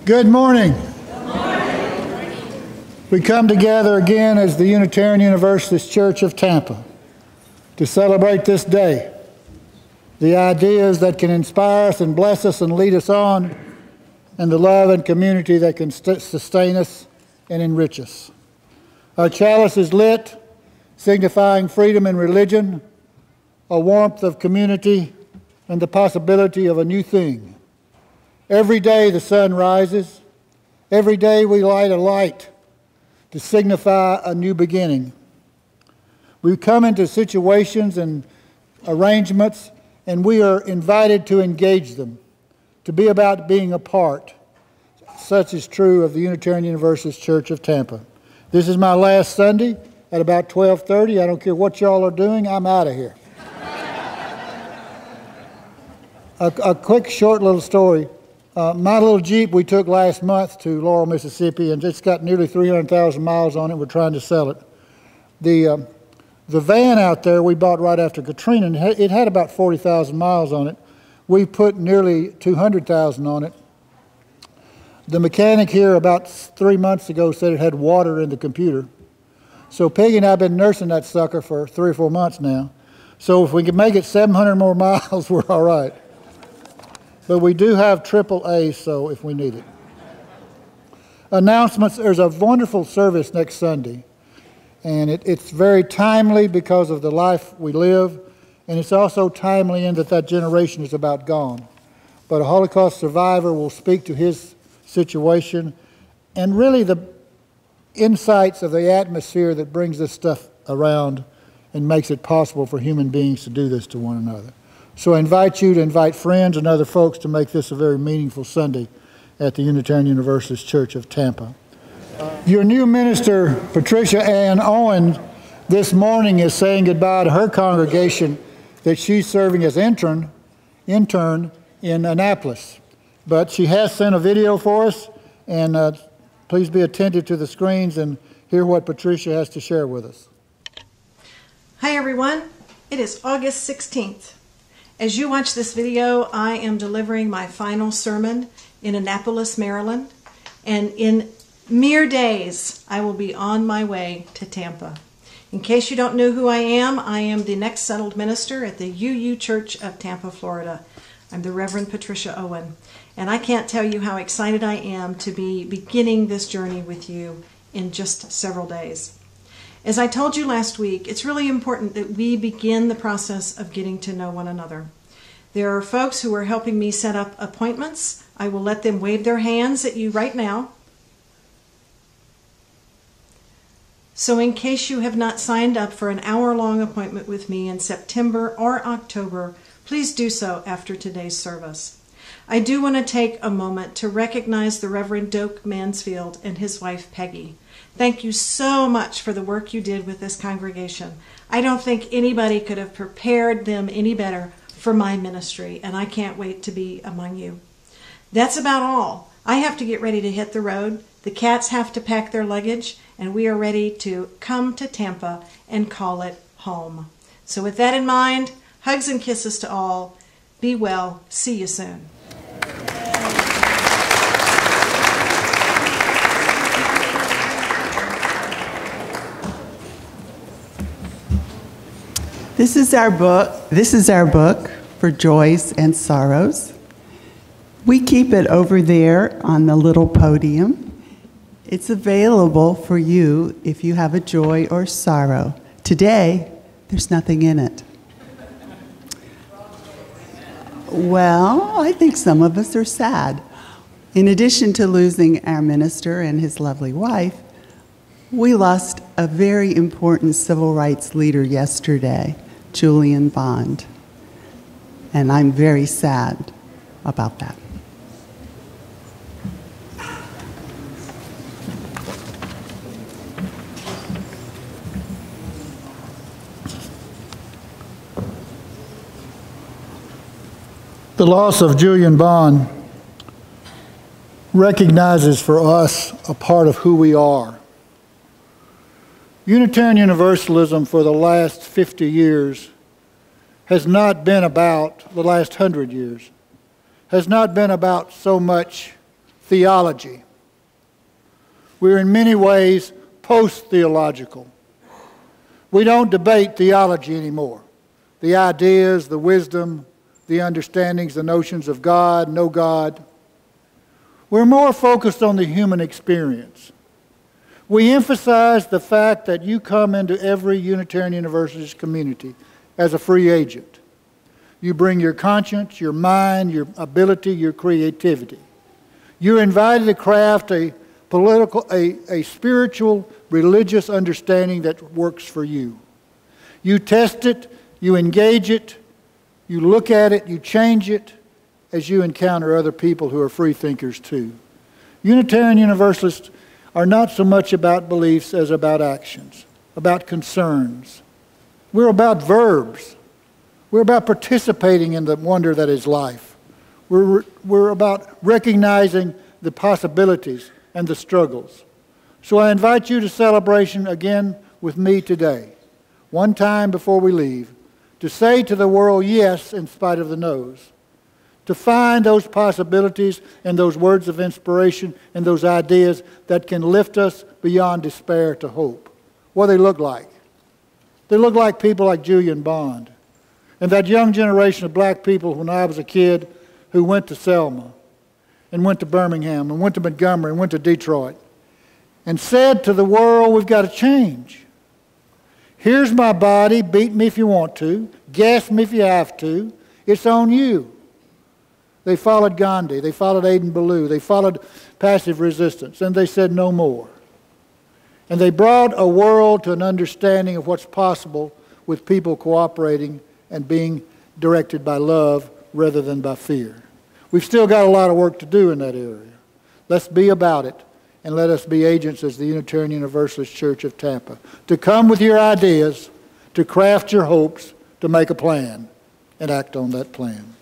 Good morning. Good morning. We come together again as the Unitarian Universalist Church of Tampa to celebrate this day, the ideas that can inspire us and bless us and lead us on, and the love and community that can sustain us and enrich us. Our chalice is lit, signifying freedom in religion, a warmth of community, and the possibility of a new thing. Every day the sun rises. Every day we light a light to signify a new beginning. We come into situations and arrangements, and we are invited to engage them, to be about being a part. Such is true of the Unitarian Universalist Church of Tampa. This is my last Sunday at about 12:30. I don't care what y'all are doing, I'm out of here. A quick, short little story. My little Jeep we took last month to Laurel, Mississippi, and it's got nearly 300,000 miles on it. We're trying to sell it. The van out there we bought right after Katrina, and it had about 40,000 miles on it. We put nearly 200,000 on it. The mechanic here about 3 months ago said it had water in the computer. So Peggy and I have been nursing that sucker for 3 or 4 months now. So if we can make it 700 more miles, we're all right. But we do have AAA, so if we need it. Announcements, there's a wonderful service next Sunday. And it's very timely because of the life we live. And it's also timely in that generation is about gone. But a Holocaust survivor will speak to his situation and really the insights of the atmosphere that brings this stuff around and makes it possible for human beings to do this to one another. So I invite you to invite friends and other folks to make this a very meaningful Sunday at the Unitarian Universalist Church of Tampa. Your new minister, Patricia Owen, this morning is saying goodbye to her congregation that she's serving as intern in Annapolis. But she has sent a video for us, and please be attentive to the screens and hear what Patricia has to share with us. Hi everyone, it is August 16th. As you watch this video, I am delivering my final sermon in Annapolis, Maryland, and in mere days, I will be on my way to Tampa. In case you don't know who I am the next settled minister at the UU Church of Tampa, Florida. I'm the Reverend Patricia Owen, and I can't tell you how excited I am to be beginning this journey with you in just several days. As I told you last week, it's really important that we begin the process of getting to know one another. There are folks who are helping me set up appointments. I will let them wave their hands at you right now. So in case you have not signed up for an hour-long appointment with me in September or October, please do so after today's service. I do want to take a moment to recognize the Reverend Doak Mansfield and his wife Peggy. Thank you so much for the work you did with this congregation. I don't think anybody could have prepared them any better for my ministry, and I can't wait to be among you. That's about all. I have to get ready to hit the road. The cats have to pack their luggage, and we are ready to come to Tampa and call it home. So with that in mind, hugs and kisses to all. Be well. See you soon. This is our book for joys and sorrows. We keep it over there on the little podium. It's available for you if you have a joy or sorrow. Today, there's nothing in it. Well, I think some of us are sad. In addition to losing our minister and his lovely wife, we lost a very important civil rights leader yesterday, Julian Bond. And I'm very sad about that. The loss of Julian Bond recognizes for us a part of who we are. Unitarian Universalism for the last 50 years has not been about, the last 100 years, has not been about so much theology. We're in many ways post-theological. We don't debate theology anymore. The ideas, the wisdom, the understandings, the notions of God, no God. We're more focused on the human experience. We emphasize the fact that you come into every Unitarian Universalist community as a free agent. You bring your conscience, your mind, your ability, your creativity. You're invited to craft a spiritual, religious understanding that works for you. You test it, you engage it, you look at it, you change it as you encounter other people who are free thinkers too. Unitarian Universalists are not so much about beliefs as about actions, about concerns. We're about verbs. We're about participating in the wonder that is life. We're about recognizing the possibilities and the struggles. So I invite you to celebration again with me today, one time before we leave, to say to the world yes in spite of the no's, to find those possibilities and those words of inspiration and those ideas that can lift us beyond despair to hope. What do they look like? They look like people like Julian Bond and that young generation of black people when I was a kid who went to Selma and went to Birmingham and went to Montgomery and went to Detroit and said to the world, we've got to change. Here's my body, beat me if you want to, gas me if you have to, it's on you. They followed Gandhi, they followed Aden Ballou, they followed passive resistance, and they said no more. And they brought a world to an understanding of what's possible with people cooperating and being directed by love rather than by fear. We've still got a lot of work to do in that area. Let's be about it, and let us be agents as the Unitarian Universalist Church of Tampa, to come with your ideas, to craft your hopes, to make a plan, and act on that plan.